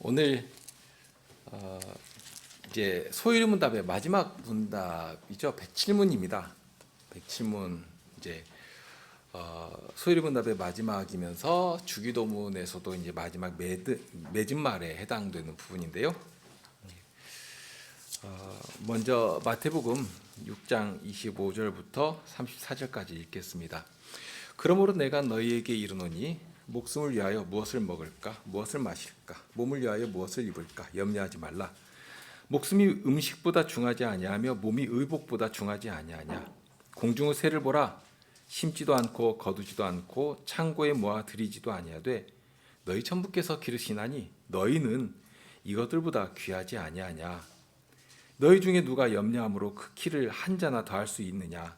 오늘 이제 소일문답의 마지막 문답이죠. 107문입니다. 107문 이제 소일문답의 마지막이면서 주기도문에서도 이제 마지막 맺음말에 해당되는 부분인데요. 먼저 마태복음 6장 25절부터 34절까지 읽겠습니다. 그러므로 내가 너희에게 이르노니 목숨을 위하여 무엇을 먹을까 무엇을 마실까 몸을 위하여 무엇을 입을까 염려하지 말라. 목숨이 음식보다 중하지 아니하며 몸이 의복보다 중하지 아니하냐. 공중의 새를 보라. 심지도 않고 거두지도 않고 창고에 모아 들이지도 아니하되 너희 천부께서 기르시나니 너희는 이것들보다 귀하지 아니하냐. 너희 중에 누가 염려함으로 그 키를 한 자나 더할 수 있느냐.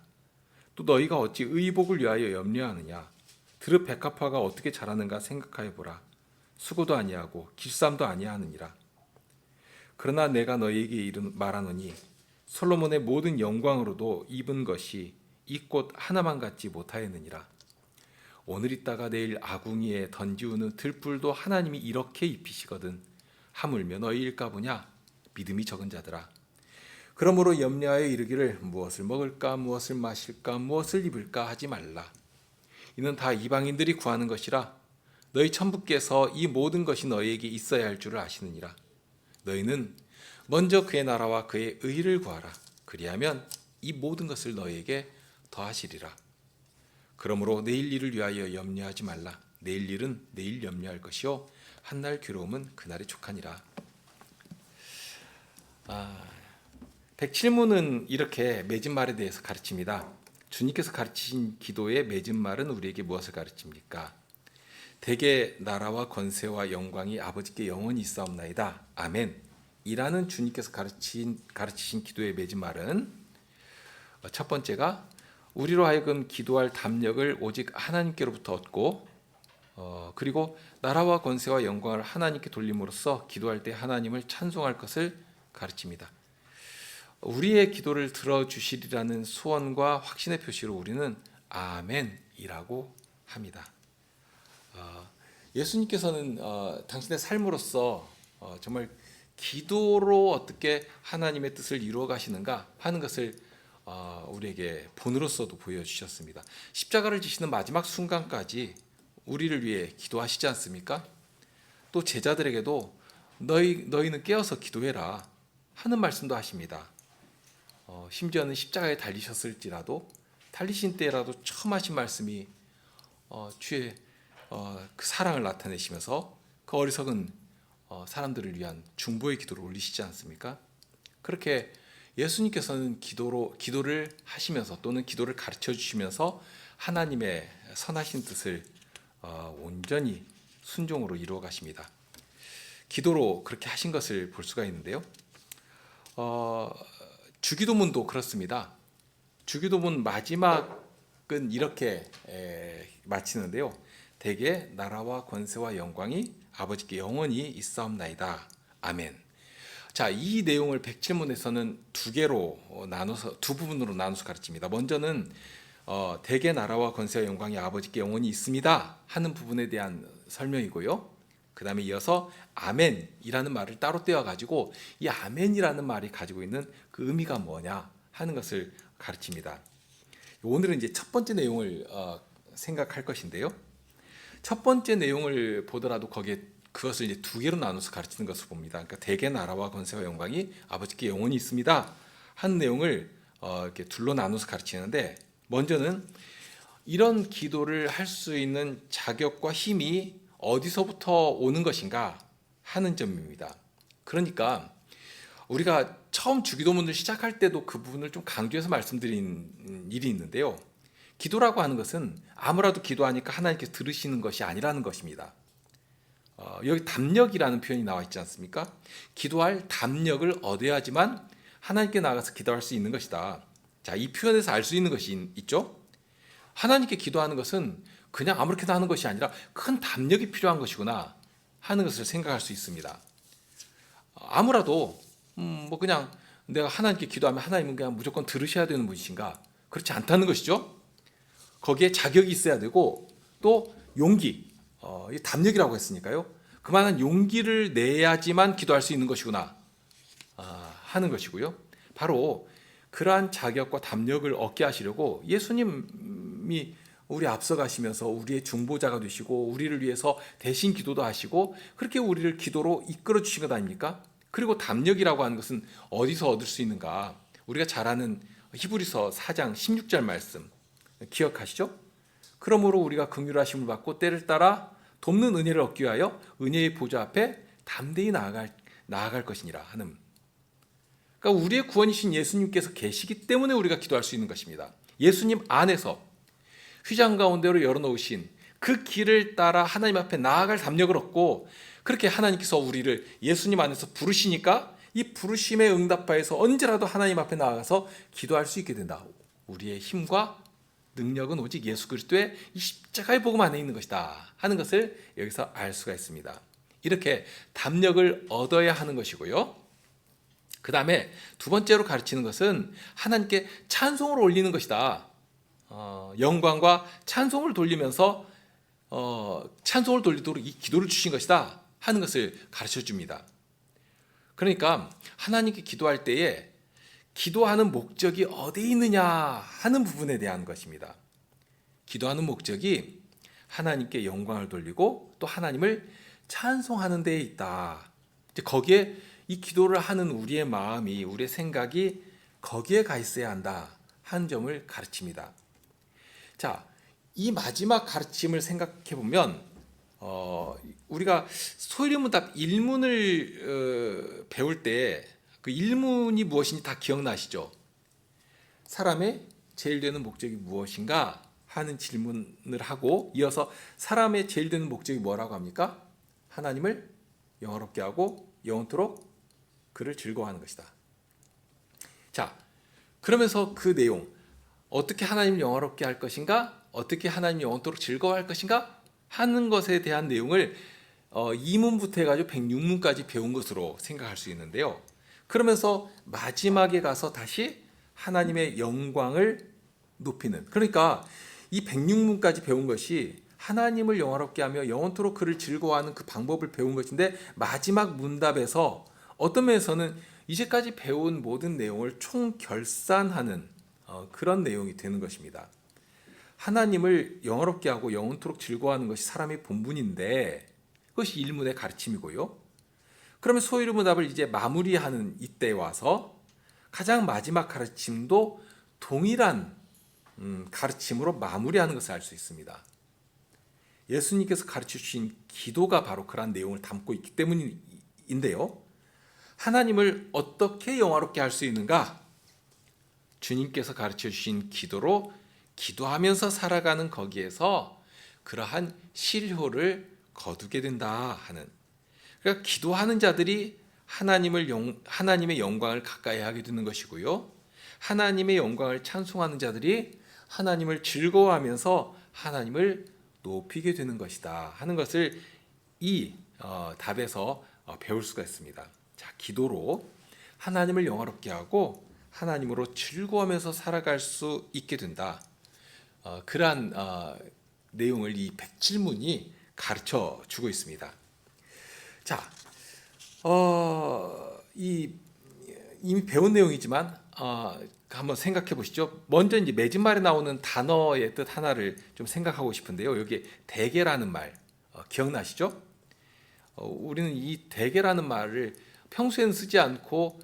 또 너희가 어찌 의복을 위하여 염려하느냐. 들읍 백합화가 어떻게 자라는가 생각하여 보라. 수고도 아니하고 길쌈도 아니하느니라. 그러나 내가 너희에게 말하노니 솔로몬의 모든 영광으로도 입은 것이 이 꽃 하나만 같지 못하였느니라. 오늘 있다가 내일 아궁이에 던지우는 들불도 하나님이 이렇게 입히시거든 하물며 너희일까 보냐. 믿음이 적은 자들아. 그러므로 염려하여 이르기를 무엇을 먹을까 무엇을 마실까 무엇을 입을까 하지 말라. 이는 다 이방인들이 구하는 것이라. 너희 천부께서 이 모든 것이 너희에게 있어야 할 줄을 아시느니라. 너희는 먼저 그의 나라와 그의 의를 구하라. 그리하면 이 모든 것을 너희에게 더하시리라. 그러므로 내일 일을 위하여 염려하지 말라. 내일 일은 내일 염려할 것이요 한날 괴로움은 그날의 족하니라. 107문은 이렇게 맺음말에 대해서 가르칩니다. 주님께서 가르치신 기도의 맺음말은 우리에게 무엇을 가르칩니까? 대개 나라와 권세와 영광이 아버지께 영원히 있사옵나이다. 아멘. 이라는 주님께서 가르치신 기도의 맺음말은 첫 번째가 우리로 하여금 기도할 담력을 오직 하나님께로부터 얻고 그리고 나라와 권세와 영광을 하나님께 돌림으로써 기도할 때 하나님을 찬송할 것을 가르칩니다. 우리의 기도를 들어주시리라는 소원과 확신의 표시로 우리는 아멘이라고 합니다. 예수님께서는 당신의 삶으로서 정말 기도로 어떻게 하나님의 뜻을 이루어 가시는가 하는 것을 우리에게 본으로서도 보여주셨습니다. 십자가를 지시는 마지막 순간까지 우리를 위해 기도하시지 않습니까? 또 제자들에게도 너희는 깨어서 기도해라 하는 말씀도 하십니다. 심지어는 십자가에 달리셨을지라도 달리신 때라도 처음 하신 말씀이 주의 그 사랑을 나타내시면서 그 어리석은 사람들을 위한 중보의 기도를 올리시지 않습니까? 그렇게 예수님께서는 기도를 하시면서 또는 기도를 가르쳐 주시면서 하나님의 선하신 뜻을 온전히 순종으로 이루어 가십니다. 기도로 그렇게 하신 것을 볼 수가 있는데요. 주기도문도 그렇습니다. 주기도문 마지막은 이렇게 마치는데요. 대개 나라와 권세와 영광이 아버지께 영원히 있사옵나이다. 아멘. 자, 이 내용을 107문에서는 두 부분으로 나눠서 가르칩니다. 먼저는 대개 나라와 권세와 영광이 아버지께 영원히 있습니다 하는 부분에 대한 설명이고요. 그 다음에 이어서 아멘이라는 말을 따로 떼어가지고 이 아멘이라는 말이 가지고 있는 그 의미가 뭐냐 하는 것을 가르칩니다. 오늘은 이제 첫 번째 내용을 생각할 것인데요. 첫 번째 내용을 보더라도 거기에 그것을 이제 두 개로 나눠서 가르치는 것을 봅니다. 그러니까 대개 나라와 권세와 영광이 아버지께 영원히 있습니다 하는 내용을 이렇게 둘로 나눠서 가르치는데, 먼저는 이런 기도를 할 수 있는 자격과 힘이 어디서부터 오는 것인가 하는 점입니다. 그러니까 우리가 처음 주기도문을 시작할 때도 그 부분을 좀 강조해서 말씀드린 일이 있는데요. 기도라고 하는 것은 아무라도 기도하니까 하나님께서 들으시는 것이 아니라는 것입니다. 여기 담력이라는 표현이 나와 있지 않습니까? 기도할 담력을 얻어야지만 하나님께 나가서 기도할 수 있는 것이다. 자, 이 표현에서 알 수 있는 것이 있죠. 하나님께 기도하는 것은 그냥 아무렇게나 하는 것이 아니라 큰 담력이 필요한 것이구나 하는 것을 생각할 수 있습니다. 아무라도 그냥 내가 하나님께 기도하면 하나님은 그냥 무조건 들으셔야 되는 분이신가? 그렇지 않다는 것이죠. 거기에 자격이 있어야 되고 또 용기, 이 담력이라고 했으니까요. 그만한 용기를 내야지만 기도할 수 있는 것이구나 하는 것이고요. 바로 그러한 자격과 담력을 얻게 하시려고 예수님이 우리 앞서가시면서 우리의 중보자가 되시고 우리를 위해서 대신 기도도 하시고 그렇게 우리를 기도로 이끌어 주신 것 아닙니까? 그리고 담력이라고 하는 것은 어디서 얻을 수 있는가? 우리가 잘 아는 히브리서 4장 16절 말씀 기억하시죠? 그러므로 우리가 긍휼하심을 받고 때를 따라 돕는 은혜를 얻기 위하여 은혜의 보좌 앞에 담대히 나아갈 것이니라 하는. 그러니까 우리의 구원이신 예수님께서 계시기 때문에 우리가 기도할 수 있는 것입니다. 예수님 안에서 휘장 가운데로 열어놓으신 그 길을 따라 하나님 앞에 나아갈 담력을 얻고 그렇게 하나님께서 우리를 예수님 안에서 부르시니까 이 부르심에 응답하여서 언제라도 하나님 앞에 나아가서 기도할 수 있게 된다. 우리의 힘과 능력은 오직 예수 그리스도의 이 십자가의 복음 안에 있는 것이다 하는 것을 여기서 알 수가 있습니다. 이렇게 담력을 얻어야 하는 것이고요. 그 다음에 두 번째로 가르치는 것은 하나님께 찬송을 올리는 것이다. 영광과 찬송을 돌리면서 찬송을 돌리도록 이 기도를 주신 것이다 하는 것을 가르쳐 줍니다. 그러니까 하나님께 기도할 때에 기도하는 목적이 어디에 있느냐 하는 부분에 대한 것입니다. 기도하는 목적이 하나님께 영광을 돌리고 또 하나님을 찬송하는 데에 있다. 거기에 이 기도를 하는 우리의 마음이, 우리의 생각이 거기에 가 있어야 한다 하는 점을 가르칩니다. 자, 이 마지막 가르침을 생각해 보면 우리가 소위문답 1문을 배울 때 그 1문이 무엇인지 다 기억나시죠? 사람의 제일 되는 목적이 무엇인가 하는 질문을 하고 이어서 사람의 제일 되는 목적이 뭐라고 합니까? 하나님을 영화롭게 하고 영원토록 그를 즐거워하는 것이다. 자, 그러면서 그 내용 어떻게 하나님을 영화롭게 할 것인가? 어떻게 하나님을 영원토록 즐거워할 것인가? 하는 것에 대한 내용을 2문부터 해가지고 106문까지 배운 것으로 생각할 수 있는데요. 그러면서 마지막에 가서 다시 하나님의 영광을 높이는, 그러니까 이 106문까지 배운 것이 하나님을 영화롭게 하며 영원토록 그를 즐거워하는 그 방법을 배운 것인데 마지막 문답에서 어떤 면에서는 이제까지 배운 모든 내용을 총결산하는 그런 내용이 되는 것입니다. 하나님을 영화롭게 하고 영원토록 즐거워하는 것이 사람의 본분인데 그것이 1문의 가르침이고요. 그러면 소위문답을 이제 마무리하는 이때 와서 가장 마지막 가르침도 동일한 가르침으로 마무리하는 것을 알 수 있습니다. 예수님께서 가르쳐 주신 기도가 바로 그러한 내용을 담고 있기 때문인데요. 하나님을 어떻게 영화롭게 할 수 있는가? 주님께서 가르쳐 주신 기도로 기도하면서 살아가는 거기에서 그러한 실효를 거두게 된다 하는. 그러니까 기도하는 자들이 하나님의 영광을 가까이 하게 되는 것이고요. 하나님의 영광을 찬송하는 자들이 하나님을 즐거워하면서 하나님을 높이게 되는 것이다 하는 것을 이 답에서 배울 수가 있습니다. 자, 기도로 하나님을 영화롭게 하고 하나님으로 즐거워하면서 살아갈 수 있게 된다. 그러한 내용을 이 107문이 가르쳐 주고 있습니다. 자, 이미 배운 내용이지만 한번 생각해 보시죠. 먼저 이제 맺은말에 나오는 단어의 뜻 하나를 좀 생각하고 싶은데요. 여기 대개라는 말 기억나시죠? 우리는 이 대개라는 말을 평소에는 쓰지 않고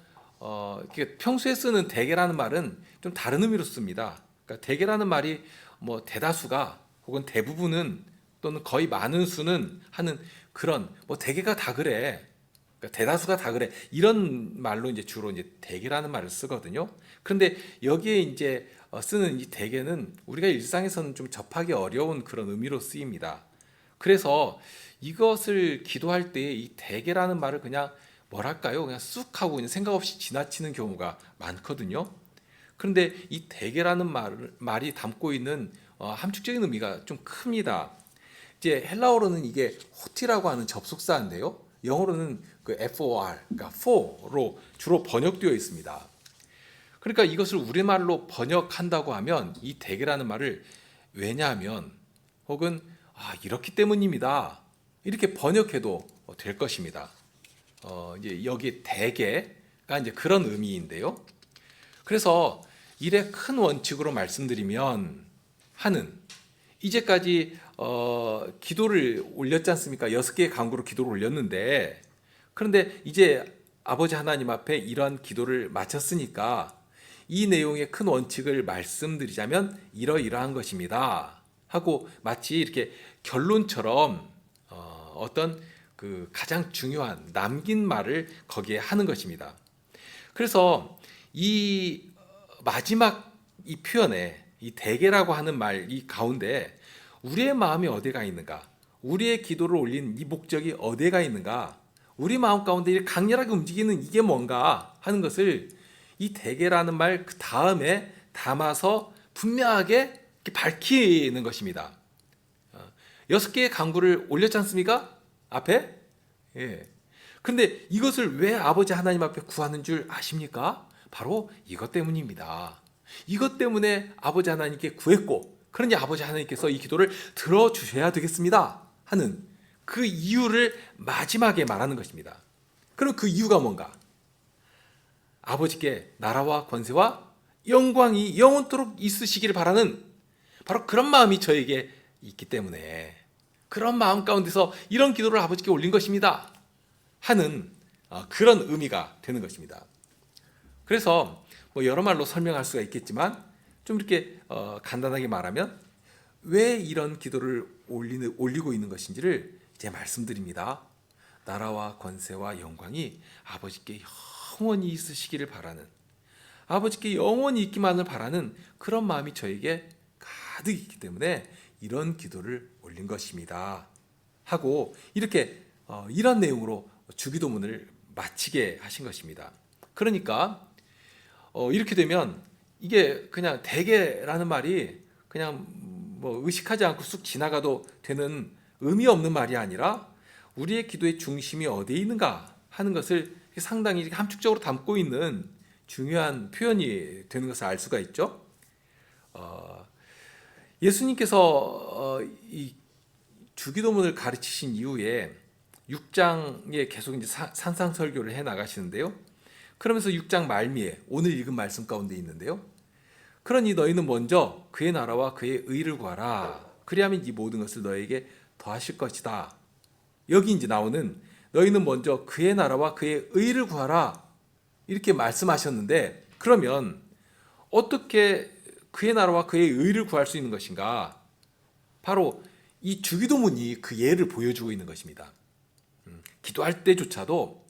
평소에 쓰는 대개라는 말은 좀 다른 의미로 씁니다. 그러니까 대개라는 말이 뭐 대다수가 혹은 대부분은 또는 거의 많은 수는 하는 그런 뭐 대개가 다 그래. 그러니까 대다수가 다 그래. 이런 말로 이제 주로 이제 대개라는 말을 쓰거든요. 그런데 여기에 이제 쓰는 이 대개는 우리가 일상에서는 좀 접하기 어려운 그런 의미로 쓰입니다. 그래서 이것을 기도할 때 이 대개라는 말을 그냥 뭐랄까요? 그냥 쑥 하고 그냥 생각 없이 지나치는 경우가 많거든요. 그런데 이 대개라는 말이 담고 있는 함축적인 의미가 좀 큽니다. 이제 헬라어로는 이게 호티라고 하는 접속사인데요. 영어로는 그 for, 그러니까 for로 주로 번역되어 있습니다. 그러니까 이것을 우리말로 번역한다고 하면 이 대개라는 말을 왜냐하면 혹은 이렇기 때문입니다. 이렇게 번역해도 될 것입니다. 이제 여기 대개가 이제 그런 의미인데요. 그래서 일의 큰 원칙으로 말씀드리면 하는 이제까지 기도를 올렸지 않습니까? 6개의 간구로 기도를 올렸는데, 그런데 이제 아버지 하나님 앞에 이러한 기도를 마쳤으니까 이 내용의 큰 원칙을 말씀드리자면 이러이러한 것입니다 하고 마치 이렇게 결론처럼 어떤 그 가장 중요한 남긴 말을 거기에 하는 것입니다. 그래서 이 마지막 이 표현에 이 대개라고 하는 말 이 가운데 우리의 마음이 어디가 있는가, 우리의 기도를 올린 이 목적이 어디가 있는가, 우리 마음 가운데 이렇게 강렬하게 움직이는 이게 뭔가 하는 것을 이 대개라는 말 그 다음에 담아서 분명하게 이렇게 밝히는 것입니다. 6개의 간구를 올렸지 않습니까? 앞에? 예. 그런데 이것을 왜 아버지 하나님 앞에 구하는 줄 아십니까? 바로 이것 때문입니다. 이것 때문에 아버지 하나님께 구했고, 그러니 아버지 하나님께서 이 기도를 들어주셔야 되겠습니다 하는 그 이유를 마지막에 말하는 것입니다. 그럼 그 이유가 뭔가? 아버지께 나라와 권세와 영광이 영원토록 있으시기를 바라는 바로 그런 마음이 저에게 있기 때문에 그런 마음 가운데서 이런 기도를 아버지께 올린 것입니다 하는 그런 의미가 되는 것입니다. 그래서 뭐 여러 말로 설명할 수가 있겠지만 좀 이렇게 간단하게 말하면 왜 이런 기도를 올리고 있는 것인지를 이제 말씀드립니다. 나라와 권세와 영광이 아버지께 영원히 있으시기를 바라는, 아버지께 영원히 있기만을 바라는 그런 마음이 저에게 가득 있기 때문에 이런 기도를 올린 것입니다 하고 이렇게 이런 내용으로 주기도문을 마치게 하신 것입니다. 그러니까 이렇게 되면 이게 그냥 대개라는 말이 그냥 뭐 의식하지 않고 쑥 지나가도 되는 의미 없는 말이 아니라 우리의 기도의 중심이 어디에 있는가 하는 것을 상당히 함축적으로 담고 있는 중요한 표현이 되는 것을 알 수가 있죠. 예수님께서 이 주기도문을 가르치신 이후에 6장에 계속 이제 산상설교를 해 나가시는데요. 그러면서 6장 말미에 오늘 읽은 말씀 가운데 있는데요. 그러니 너희는 먼저 그의 나라와 그의 의를 구하라. 그리하면 이 모든 것을 너에게 더하실 것이다. 여기 이제 나오는 너희는 먼저 그의 나라와 그의 의를 구하라. 이렇게 말씀하셨는데 그러면 어떻게 그의 나라와 그의 의를 구할 수 있는 것인가? 바로 이 주기도문이 그 예를 보여주고 있는 것입니다. 기도할 때조차도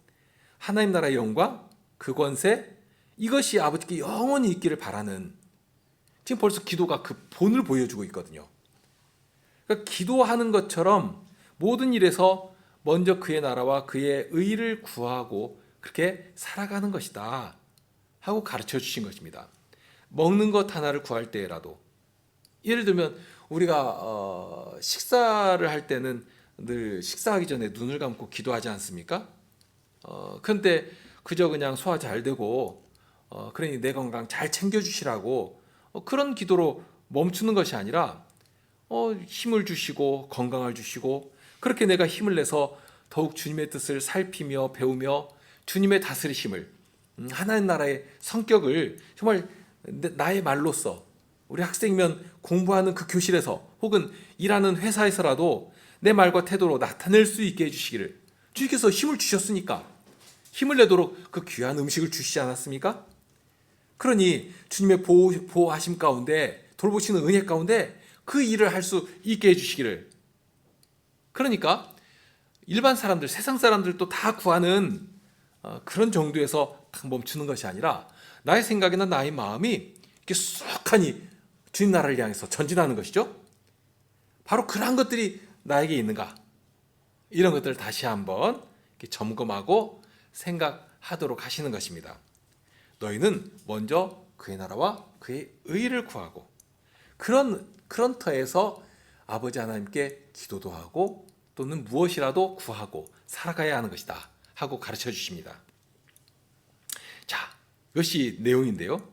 하나님 나라의 영광, 그 권세, 이것이 아버지께 영원히 있기를 바라는, 지금 벌써 기도가 그 본을 보여주고 있거든요. 그러니까 기도하는 것처럼 모든 일에서 먼저 그의 나라와 그의 의를 구하고 그렇게 살아가는 것이다 하고 가르쳐 주신 것입니다. 먹는 것 하나를 구할 때라도, 예를 들면 우리가 식사를 할 때는 늘 식사하기 전에 눈을 감고 기도하지 않습니까? 그런데 그저 그냥 소화 잘 되고 그러니 내 건강 잘 챙겨주시라고 그런 기도로 멈추는 것이 아니라 힘을 주시고 건강을 주시고 그렇게 내가 힘을 내서 더욱 주님의 뜻을 살피며 배우며 주님의 다스리심을, 하나님 나라의 성격을 정말 나의 말로써, 우리 학생이면 공부하는 그 교실에서 혹은 일하는 회사에서라도 내 말과 태도로 나타낼 수 있게 해주시기를, 주님께서 힘을 주셨으니까 힘을 내도록 그 귀한 음식을 주시지 않았습니까? 그러니 주님의 보호하심 가운데, 돌보시는 은혜 가운데 그 일을 할 수 있게 해주시기를. 그러니까 일반 사람들, 세상 사람들도 다 구하는 그런 정도에서 딱 멈추는 것이 아니라 나의 생각이나 나의 마음이 이렇게 쑥하니 주님 나라를 향해서 전진하는 것이죠. 바로 그러한 것들이 나에게 있는가, 이런 것들을 다시 한번 이렇게 점검하고 생각하도록 하시는 것입니다. 너희는 먼저 그의 나라와 그의 의를 구하고 그런 터에서 아버지 하나님께 기도도 하고 또는 무엇이라도 구하고 살아가야 하는 것이다 하고 가르쳐 주십니다. 자, 이것이 내용인데요.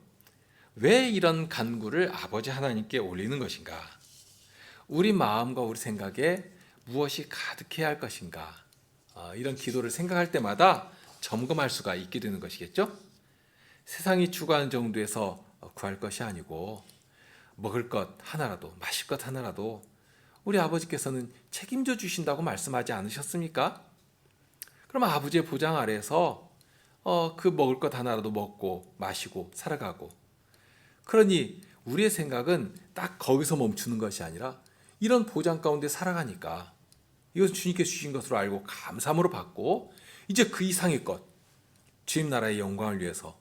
왜 이런 간구를 아버지 하나님께 올리는 것인가? 우리 마음과 우리 생각에 무엇이 가득해야 할 것인가? 이런 기도를 생각할 때마다 점검할 수가 있게 되는 것이겠죠? 세상이 추구하는 정도에서 구할 것이 아니고 먹을 것 하나라도, 마실 것 하나라도 우리 아버지께서는 책임져 주신다고 말씀하지 않으셨습니까? 그럼 아버지의 보장 아래에서 그 먹을 것 하나라도 먹고 마시고 살아가고, 그러니 우리의 생각은 딱 거기서 멈추는 것이 아니라 이런 보장 가운데 살아가니까 이것은 주님께서 주신 것으로 알고 감사함으로 받고, 이제 그 이상의 것, 주님 나라의 영광을 위해서,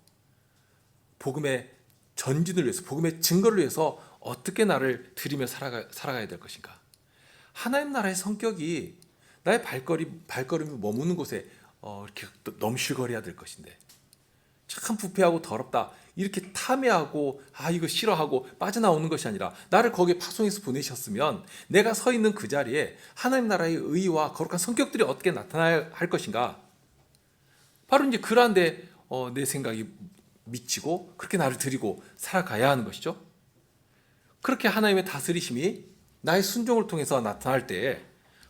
복음의 전진을 위해서, 복음의 증거를 위해서 어떻게 나를 드리며 살아가야 될 것인가. 하나님 나라의 성격이 나의 발걸음이 머무는 곳에 이렇게 넘실거려야 될 것인데, 참 부패하고 더럽다 이렇게 탐해하고 이거 싫어하고 빠져나오는 것이 아니라, 나를 거기에 파송해서 보내셨으면 내가 서 있는 그 자리에 하나님 나라의 의와 거룩한 성격들이 어떻게 나타나야 할 것인가. 바로 이제 그런데 내 생각이 미치고 그렇게 나를 드리고 살아가야 하는 것이죠. 그렇게 하나님의 다스리심이 나의 순종을 통해서 나타날 때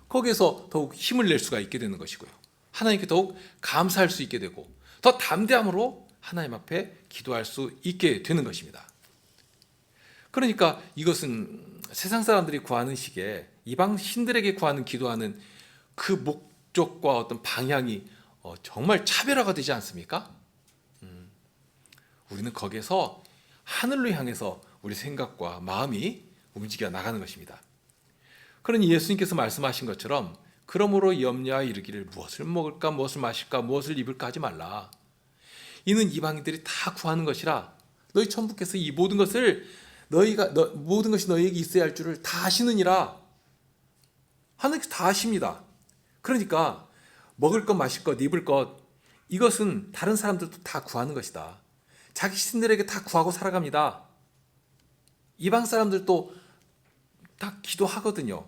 거기에서 더욱 힘을 낼 수가 있게 되는 것이고요. 하나님께 더욱 감사할 수 있게 되고 더 담대함으로 하나님 앞에 기도할 수 있게 되는 것입니다. 그러니까 이것은 세상 사람들이 구하는 식의 이방 신들에게 구하는 기도하는 그 목적과 어떤 방향이 정말 차별화가 되지 않습니까? 우리는 거기에서 하늘로 향해서 우리 생각과 마음이 움직여 나가는 것입니다. 그러니 예수님께서 말씀하신 것처럼, 그러므로 염려하여 이르기를 무엇을 먹을까 무엇을 마실까 무엇을 입을까 하지 말라. 이는 이방인들이 다 구하는 것이라 너희 천부께서 이 모든 것을 모든 것이 너희에게 있어야 할 줄을 다 아시느니라. 하나님께서 다 아십니다. 그러니까 먹을 것 마실 것 입을 것, 이것은 다른 사람들도 다 구하는 것이다. 자기 신들에게 다 구하고 살아갑니다. 이방 사람들도 다 기도하거든요.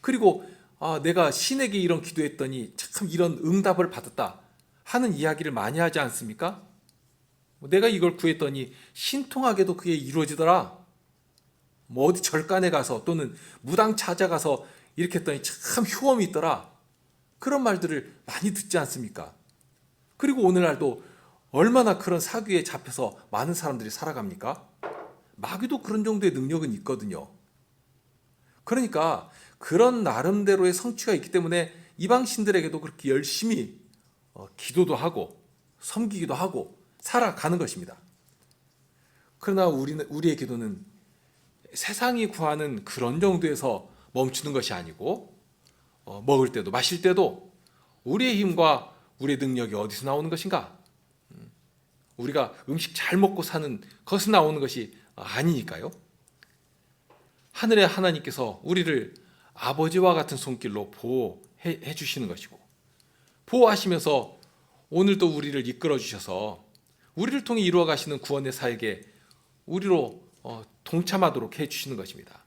그리고 내가 신에게 이런 기도했더니 참 이런 응답을 받았다 하는 이야기를 많이 하지 않습니까? 내가 이걸 구했더니 신통하게도 그게 이루어지더라. 어디 절간에 가서 또는 무당 찾아가서 이렇게 했더니 참 효험이 있더라. 그런 말들을 많이 듣지 않습니까? 그리고 오늘날도 얼마나 그런 사기에 잡혀서 많은 사람들이 살아갑니까? 마귀도 그런 정도의 능력은 있거든요. 그러니까 그런 나름대로의 성취가 있기 때문에 이방 신들에게도 그렇게 열심히 기도도 하고 섬기기도 하고 살아가는 것입니다. 그러나 우리의 기도는 세상이 구하는 그런 정도에서 멈추는 것이 아니고, 먹을 때도 마실 때도 우리의 힘과 우리의 능력이 어디서 나오는 것인가? 우리가 음식 잘 먹고 사는 것에서 나오는 것이 아니니까요. 하늘의 하나님께서 우리를 아버지와 같은 손길로 보호해 주시는 것이고, 보호하시면서 오늘도 우리를 이끌어 주셔서 우리를 통해 이루어 가시는 구원의 사역에 우리로 동참하도록 해 주시는 것입니다.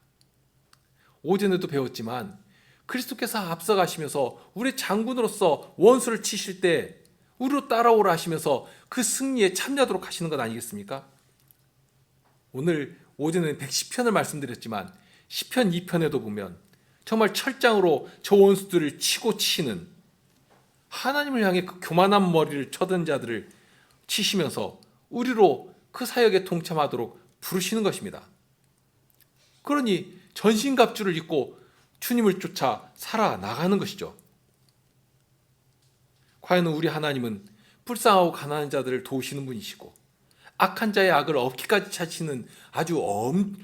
오전에도 배웠지만 그리스도께서 앞서 가시면서 우리 장군으로서 원수를 치실 때 우리로 따라오라 하시면서 그 승리에 참여하도록 하시는 것 아니겠습니까? 오늘 오전에 110편을 말씀드렸지만 10편 2편에도 보면 정말 철장으로 저 원수들을 치고 치는, 하나님을 향해 그 교만한 머리를 쳐든 자들을 치시면서 우리로 그 사역에 동참하도록 부르시는 것입니다. 그러니 전신갑주를 입고 주님을 쫓아 살아나가는 것이죠. 과연 우리 하나님은 불쌍하고 가난한 자들을 도우시는 분이시고 악한 자의 악을 없기까지 차시는 아주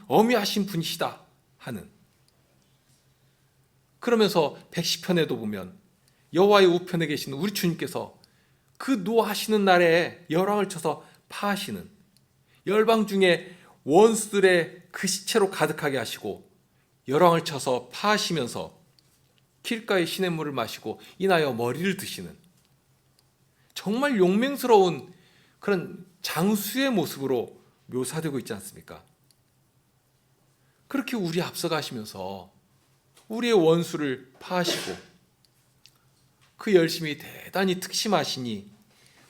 엄히하신 분이시다 하는, 그러면서 110편에도 보면 여호와의 우편에 계신 우리 주님께서 그 노하시는 날에 열왕을 쳐서 파하시는, 열방 중에 원수들의 그 시체로 가득하게 하시고 열왕을 쳐서 파하시면서 길가의 시냇물을 마시고 인하여 머리를 드시는, 정말 용맹스러운 그런 장수의 모습으로 묘사되고 있지 않습니까? 그렇게 우리 앞서가시면서 우리의 원수를 파하시고 그 열심히 대단히 특심하시니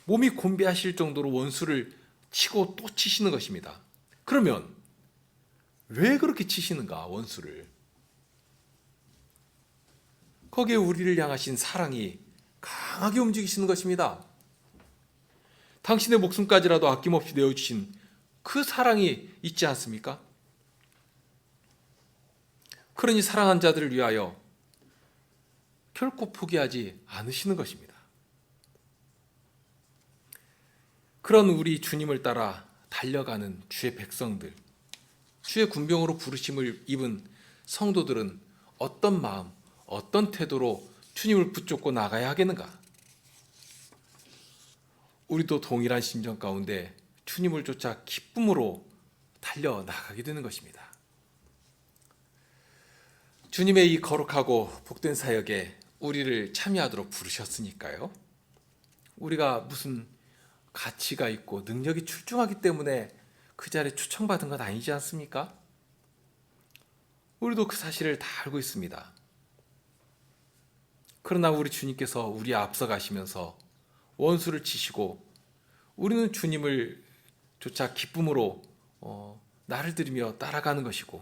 몸이 곤비하실 정도로 원수를 치고 또 치시는 것입니다. 그러면 왜 그렇게 치시는가, 원수를? 거기에 우리를 향하신 사랑이 강하게 움직이시는 것입니다. 당신의 목숨까지라도 아낌없이 내어주신 그 사랑이 있지 않습니까? 그러니 사랑한 자들을 위하여 결코 포기하지 않으시는 것입니다. 그런 우리 주님을 따라 달려가는 주의 백성들, 주의 군병으로 부르심을 입은 성도들은 어떤 마음, 어떤 태도로 주님을 붙잡고 나가야 하겠는가? 우리도 동일한 심정 가운데 주님을 쫓아 기쁨으로 달려나가게 되는 것입니다. 주님의 이 거룩하고 복된 사역에 우리를 참여하도록 부르셨으니까요. 우리가 무슨 가치가 있고 능력이 출중하기 때문에 그 자리에 초청받은 건 아니지 않습니까? 우리도 그 사실을 다 알고 있습니다. 그러나 우리 주님께서 우리 앞서 가시면서 원수를 치시고 우리는 주님을 쫓아 기쁨으로 나를 들이며 따라가는 것이고,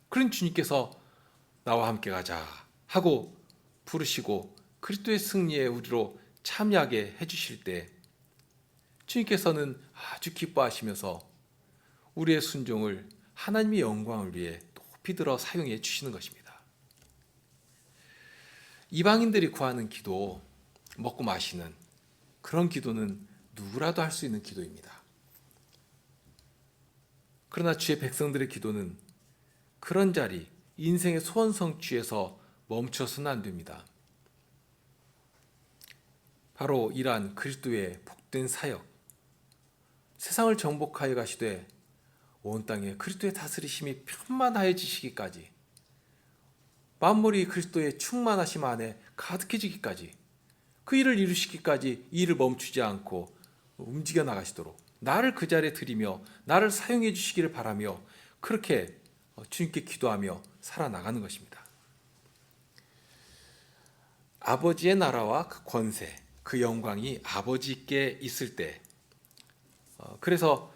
그런 주님께서 나와 함께 가자 하고 부르시고 그리스도의 승리에 우리로 참여하게 해주실 때 주님께서는 아주 기뻐하시면서 우리의 순종을 하나님의 영광을 위해 높이 들어 사용해 주시는 것입니다. 이방인들이 구하는 기도, 먹고 마시는 그런 기도는 누구라도 할 수 있는 기도입니다. 그러나 주의 백성들의 기도는 그런 자리, 인생의 소원 성취에서 멈춰서는 안 됩니다. 바로 이러한 그리스도의 복된 사역, 세상을 정복하여 가시되 온 땅에 그리스도의 다스리심이 편만하여지시기까지, 만물이 그리스도의 충만하심 안에 가득해지기까지, 그 일을 이루시기까지 이 일을 멈추지 않고 움직여 나가시도록 나를 그 자리에 드리며 나를 사용해 주시기를 바라며 그렇게 주님께 기도하며 살아나가는 것입니다. 아버지의 나라와 그 권세, 그 영광이 아버지께 있을 때, 그래서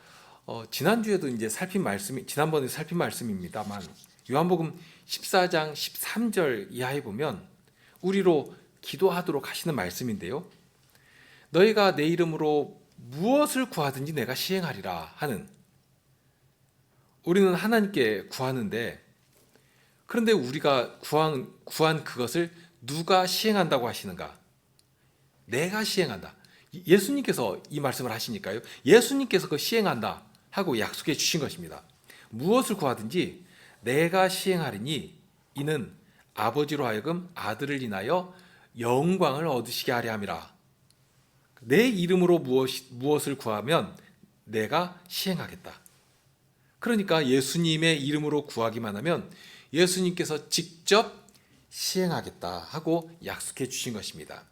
지난주에도 이제 지난번에 살핀 말씀입니다만, 요한복음 14장 13절 이하에 보면 우리로 기도하도록 하시는 말씀인데요. 너희가 내 이름으로 무엇을 구하든지 내가 시행하리라 하는, 우리는 하나님께 구하는데, 그런데 우리가 구한 그것을 누가 시행한다고 하시는가? 내가 시행한다. 예수님께서 이 말씀을 하시니까요. 예수님께서 그 시행한다 하고 약속해 주신 것입니다. 무엇을 구하든지 내가 시행하리니 이는 아버지로 하여금 아들을 인하여 영광을 얻으시게 하려 함이라. 내 이름으로 무엇을 구하면 내가 시행하겠다. 그러니까 예수님의 이름으로 구하기만 하면 예수님께서 직접 시행하겠다 하고 약속해 주신 것입니다.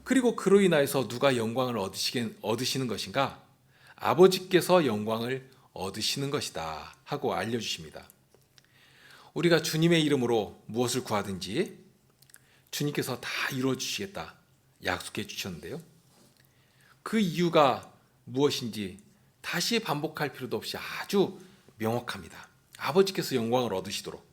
그리고 그로 인하여서 누가 영광을 얻으시는 것인가? 아버지께서 영광을 얻으시는 것이다 하고 알려주십니다. 우리가 주님의 이름으로 무엇을 구하든지 주님께서 다 이루어 주시겠다 약속해 주셨는데요. 그 이유가 무엇인지 다시 반복할 필요도 없이 아주 명확합니다. 아버지께서 영광을 얻으시도록.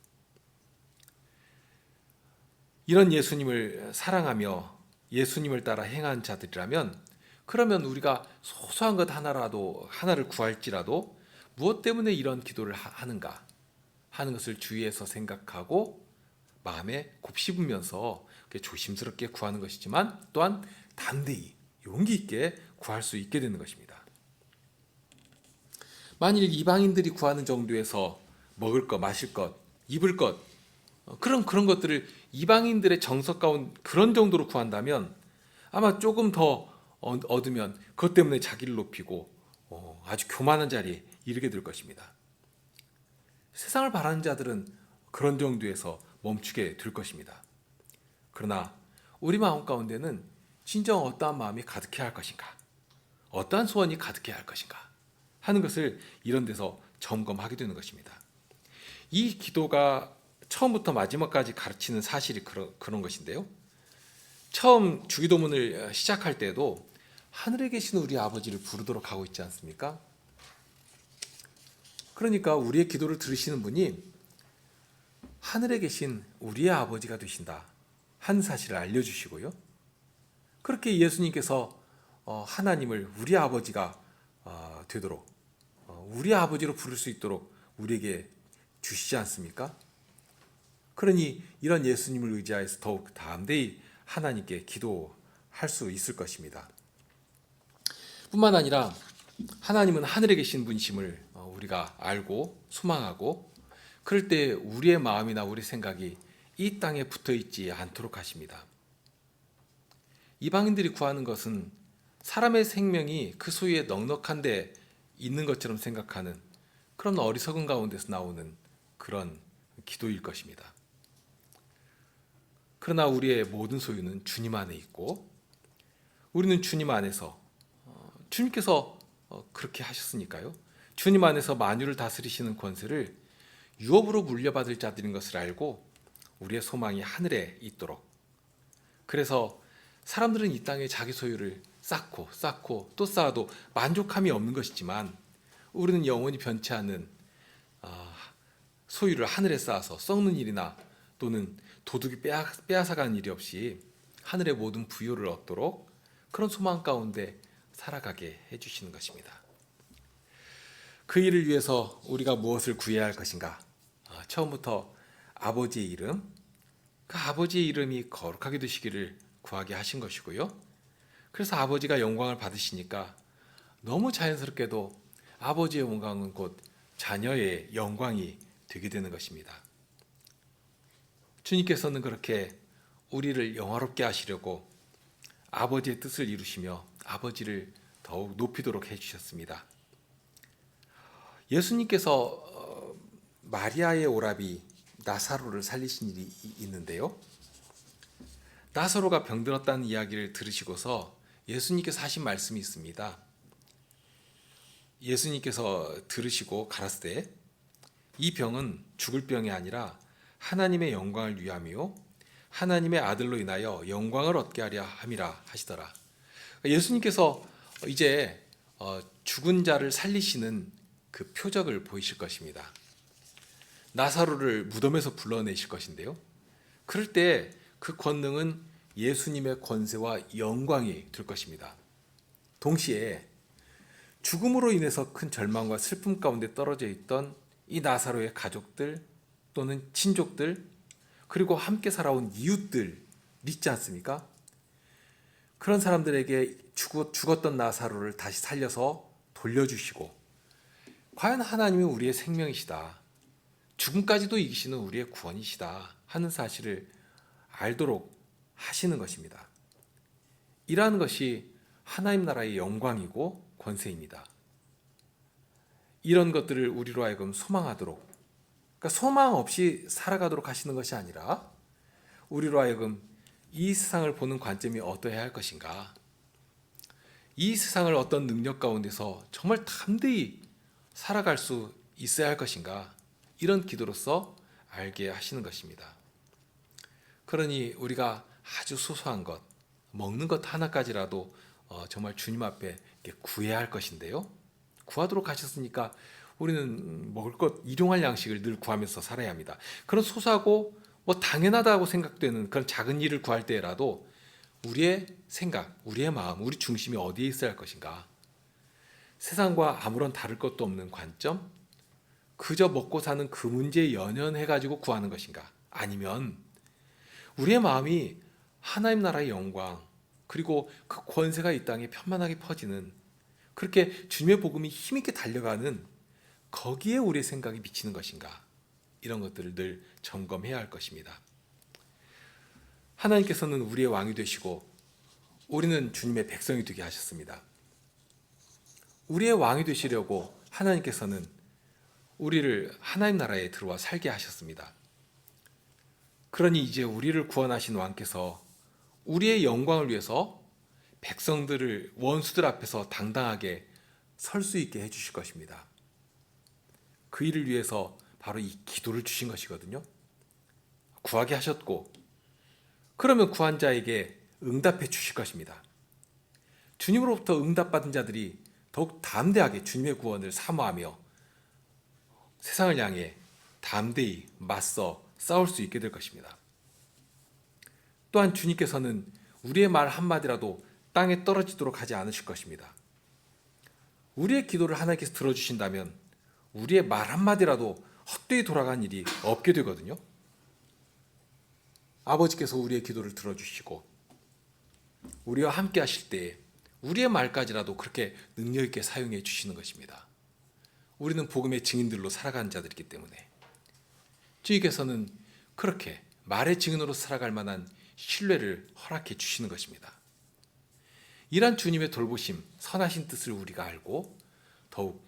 이런 예수님을 사랑하며 예수님을 따라 행한 자들이라면, 그러면 우리가 소소한 것 하나를 구할지라도 무엇 때문에 이런 기도를 하는가 하는 것을 주위에서 생각하고 마음에 곱씹으면서 조심스럽게 구하는 것이지만 또한 담대히 용기 있게 구할 수 있게 되는 것입니다. 만일 이방인들이 구하는 정도에서 먹을 것, 마실 것, 입을 것, 그런 것들을 이방인들의 정석 가운 그런 정도로 구한다면 아마 조금 더 얻으면 그것 때문에 자기를 높이고 아주 교만한 자리에 이르게 될 것입니다. 세상을 바라는 자들은 그런 정도에서 멈추게 될 것입니다. 그러나 우리 마음 가운데는 진정 어떠한 마음이 가득해야 할 것인가, 어떠한 소원이 것인가 하는 것을 이런 데서 점검하게 되는 것입니다. 이 기도가 처음부터 마지막까지 가르치는 사실이 그런 것인데요. 처음 주기도문을 시작할 때도 하늘에 계신 우리 아버지를 부르도록 하고 있지 않습니까? 그러니까 우리의 기도를 들으시는 분이 하늘에 계신 우리의 아버지가 되신다 하는 사실을 알려주시고요. 그렇게 예수님께서 하나님을 우리 아버지가 되도록 우리 아버지로 부를 수 있도록 우리에게 주시지 않습니까? 그러니 이런 예수님을 의지하여서 더욱 담대히 하나님께 기도할 수 있을 것입니다. 뿐만 아니라 하나님은 하늘에 계신 분이심을 우리가 알고 소망하고, 그럴 때 우리의 마음이나 우리 생각이 이 땅에 붙어 있지 않도록 하십니다. 이방인들이 구하는 것은 사람의 생명이 그 소유에 넉넉한 데 있는 것처럼 생각하는 그런 어리석은 가운데서 나오는 그런 기도일 것입니다. 그러나 우리의 모든 소유는 주님 안에 있고, 우리는 주님 안에서 주님께서 그렇게 하셨으니까요. 주님 안에서 만유를 다스리시는 권세를 유업으로 물려받을 자들인 것을 알고 우리의 소망이 하늘에 있도록, 그래서 사람들은 이 땅에 자기 소유를 쌓고 또 쌓아도 만족함이 없는 것이지만, 우리는 영원히 변치 않는 소유를 하늘에 쌓아서 썩는 일이나 또는 도둑이 빼앗아가는 일이 없이 하늘의 모든 부요를 얻도록 그런 소망 가운데 살아가게 해주시는 것입니다. 그 일을 위해서 우리가 무엇을 구해야 할 것인가? 처음부터 아버지의 이름, 그 아버지의 이름이 거룩하게 되시기를 구하게 하신 것이고요. 그래서 아버지가 영광을 받으시니까 너무 자연스럽게도 아버지의 영광은 곧 자녀의 영광이 되게 되는 것입니다. 주님께서는 그렇게 우리를 영화롭게 하시려고 아버지의 뜻을 이루시며 아버지를 더욱 높이도록 해주셨습니다. 예수님께서 마리아의 오라비 나사로를 살리신 일이 있는데요. 나사로가 병들었다는 이야기를 들으시고서 예수님께서 하신 말씀이 있습니다. 예수님께서 들으시고 가라사대 이 병은 죽을 병이 아니라 하나님의 영광을 위함이요 하나님의 아들로 인하여 영광을 얻게 하려 함이라 하시더라. 예수님께서 이제 죽은 자를 살리시는 그 표적을 보이실 것입니다. 나사로를 무덤에서 불러내실 것인데요. 그럴 때 그 권능은 예수님의 권세와 영광이 될 것입니다. 동시에 죽음으로 인해서 큰 절망과 슬픔 가운데 떨어져 있던 이 나사로의 가족들 또는 친족들, 그리고 함께 살아온 이웃들 믿지 않습니까? 그런 사람들에게 죽었던 나사로를 다시 살려서 돌려주시고, 과연 하나님이 우리의 생명이시다, 죽음까지도 이기시는 우리의 구원이시다 하는 사실을 알도록 하시는 것입니다. 이러한 것이 하나님 나라의 영광이고 권세입니다. 이런 것들을 우리로 하여금 소망하도록, 그러니까 소망 없이 살아가도록 하시는 것이 아니라 우리로 하여금 이 세상을 보는 관점이 어떠해야 할 것인가, 이 세상을 어떤 능력 가운데서 정말 담대히 살아갈 수 있어야 할 것인가, 이런 기도로서 알게 하시는 것입니다. 그러니 우리가 아주 소소한 것, 먹는 것 하나까지라도 정말 주님 앞에 구해야 할 것인데요. 구하도록 하셨으니까 우리는 먹을 것, 일용할 양식을 늘 구하면서 살아야 합니다. 그런 소소하고 당연하다고 생각되는 그런 작은 일을 구할 때라도 우리의 생각, 우리의 마음, 우리 중심이 어디에 있어야 할 것인가? 세상과 아무런 다를 것도 없는 관점? 그저 먹고 사는 그 문제에 연연해가지고 구하는 것인가? 아니면 우리의 마음이 하나님 나라의 영광, 그리고 그 권세가 이 땅에 편만하게 퍼지는, 그렇게 주님의 복음이 힘있게 달려가는 거기에 우리의 생각이 미치는 것인가? 이런 것들을 늘 점검해야 할 것입니다. 하나님께서는 우리의 왕이 되시고 우리는 주님의 백성이 되게 하셨습니다. 우리의 왕이 되시려고 하나님께서는 우리를 하나님 나라에 들어와 살게 하셨습니다. 그러니 이제 우리를 구원하신 왕께서 우리의 영광을 위해서 백성들을, 원수들 앞에서 당당하게 설 수 있게 해주실 것입니다. 그 일을 위해서 바로 이 기도를 주신 것이거든요. 구하게 하셨고, 그러면 구한 자에게 응답해 주실 것입니다. 주님으로부터 응답받은 자들이 더욱 담대하게 주님의 구원을 사모하며 세상을 향해 담대히 맞서 싸울 수 있게 될 것입니다. 또한 주님께서는 우리의 말 한마디라도 땅에 떨어지도록 하지 않으실 것입니다. 우리의 기도를 하나님께서 들어주신다면 우리의 말 한마디라도 헛되이 돌아간 일이 없게 되거든요. 아버지께서 우리의 기도를 들어주시고 우리와 함께 하실 때 우리의 말까지라도 그렇게 능력 있게 사용해 주시는 것입니다. 우리는 복음의 증인들로 살아가는 자들이기 때문에 주님께서는 그렇게 말의 증인으로 살아갈 만한 신뢰를 허락해 주시는 것입니다. 이러한 주님의 돌보심, 선하신 뜻을 우리가 알고 더욱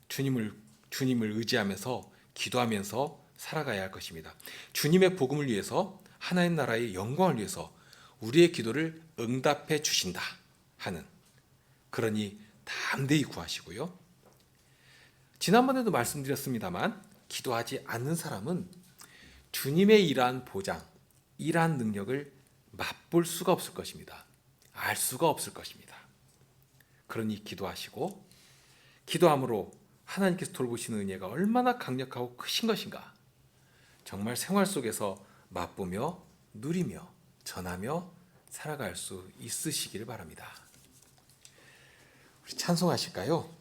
주님을 의지하면서 기도하면서 살아가야 할 것입니다. 주님의 복음을 위해서, 하나님 나라의 영광을 위해서 우리의 기도를 응답해 주신다 하는, 그러니 담대히 구하시고요. 지난번에도 말씀드렸습니다만 기도하지 않는 사람은 주님의 이러한 보장, 이러한 능력을 맛볼 수가 없을 것입니다. 알 수가 없을 것입니다. 그러니 기도하시고, 기도함으로 하나님께서 돌보시는 은혜가 얼마나 강력하고 크신 것인가, 정말 생활 속에서 맛보며 누리며 전하며 살아갈 수 있으시길 바랍니다. 우리 찬송하실까요?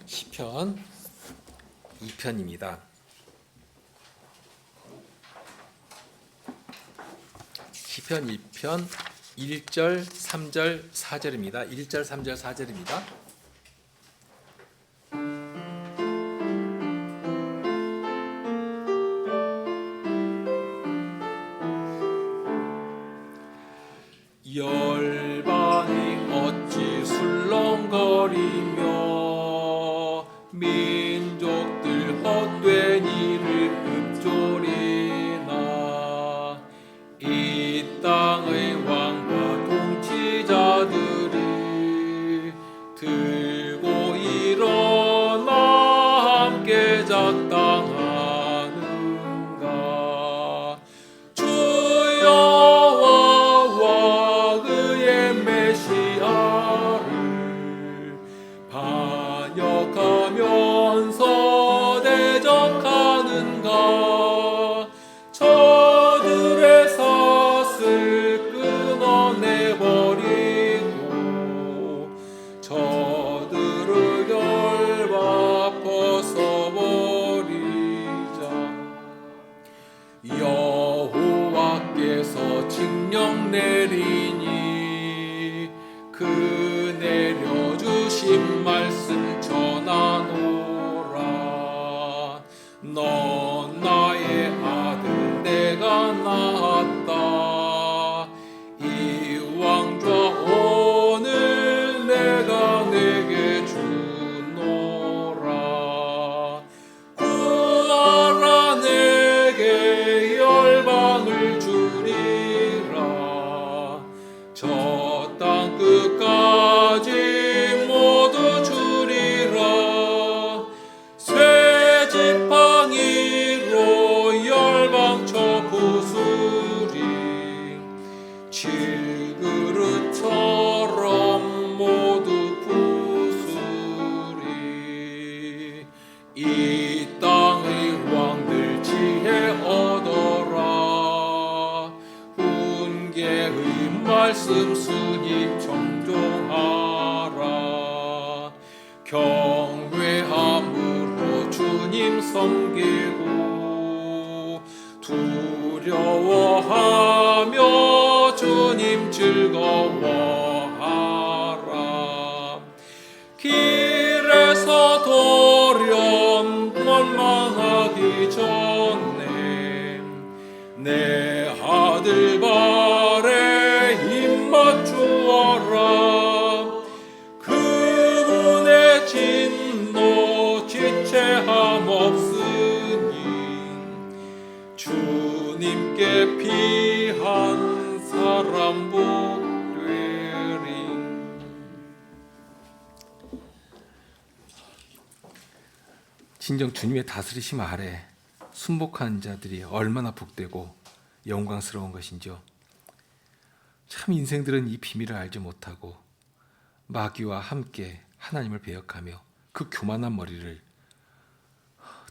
시편 2편입니다. 시편 2편 1절, 3절, 4절입니다. 1절, 3절, 4절입니다. 열방이 어찌 술렁거리며 민족들 헛된 일을 읊조리나. 이 땅의 왕과 통치자들이 들고 일어나 함께 작당하는가. 주 여호와와 그의 메시아를 반역하면서 대적하는가. 저들의 덫을 끊어내버리고 저들을 열바 벗어버리자. 여호와께서 징령 내리니 그 내려주신 말씀 전하노라. 넌 나의 아들 내가 낳았다. 이 왕좌 오늘 내가 내게 주노라. 구하라 내게 열방을 주리라. 저 땅 끝까지 모두 주리라. 새 지팡이로 열방 쳐 부수리. 질그릇처럼 모두 부수리. 이 땅의 왕들 지혜 얻어라. 훈계의 말씀 순히 정종하라. 경외함으로 주님 섬기고 두려워하며 주님 즐거워하라. 길에서 돌연 원망하기 전에 내 아들 발에 힘 맞추어라. 그분의 진노 지체함 없으니 주님께 피한 사람 복되리. 진정 주님의 다스리심 아래 순복한 자들이 얼마나 복되고 영광스러운 것인지요. 참 인생들은 이 비밀을 알지 못하고 마귀와 함께 하나님을 배역하며 그 교만한 머리를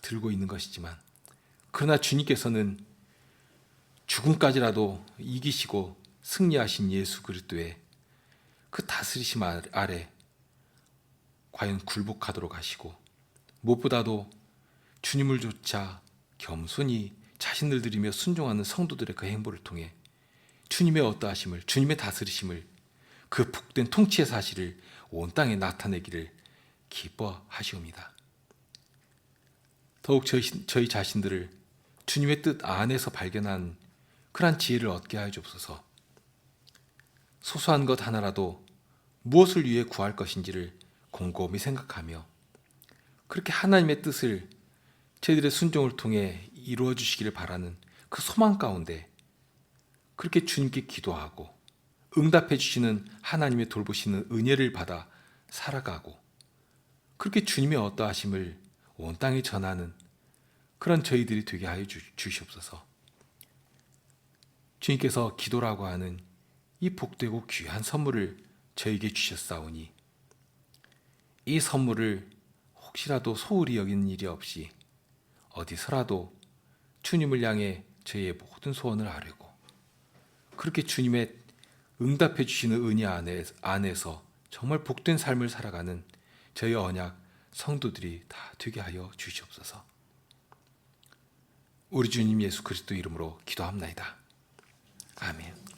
들고 있는 것이지만, 그러나 주님께서는 죽음까지라도 이기시고 승리하신 예수 그리스도의 그 다스리심 아래 과연 굴복하도록 하시고, 무엇보다도 주님을 조차 겸손히 자신을 드리며 순종하는 성도들의 그 행보를 통해 주님의 어떠하심을, 주님의 다스리심을, 그 복된 통치의 사실을 온 땅에 나타내기를 기뻐하시옵니다. 더욱 저희 자신들을 주님의 뜻 안에서 발견한 그러한 지혜를 얻게 하여 주옵소서. 소소한 것 하나라도 무엇을 위해 구할 것인지를 곰곰이 생각하며 그렇게 하나님의 뜻을 저희들의 순종을 통해 이루어 주시기를 바라는 그 소망 가운데 그렇게 주님께 기도하고 응답해 주시는 하나님의 돌보시는 은혜를 받아 살아가고, 그렇게 주님의 어떠하심을 온 땅에 전하는 그런 저희들이 되게 하여 주시옵소서. 주님께서 기도라고 하는 이 복되고 귀한 선물을 저에게 주셨사오니 이 선물을 혹시라도 소홀히 여기는 일이 없이 어디서라도 주님을 향해 저희의 모든 소원을 아뢰고 그렇게 주님의 응답해 주시는 은혜 안에서 정말 복된 삶을 살아가는 저희 언약 성도들이 다 되게 하여 주시옵소서. 우리 주님 예수 그리스도 이름으로 기도합나이다. 아멘.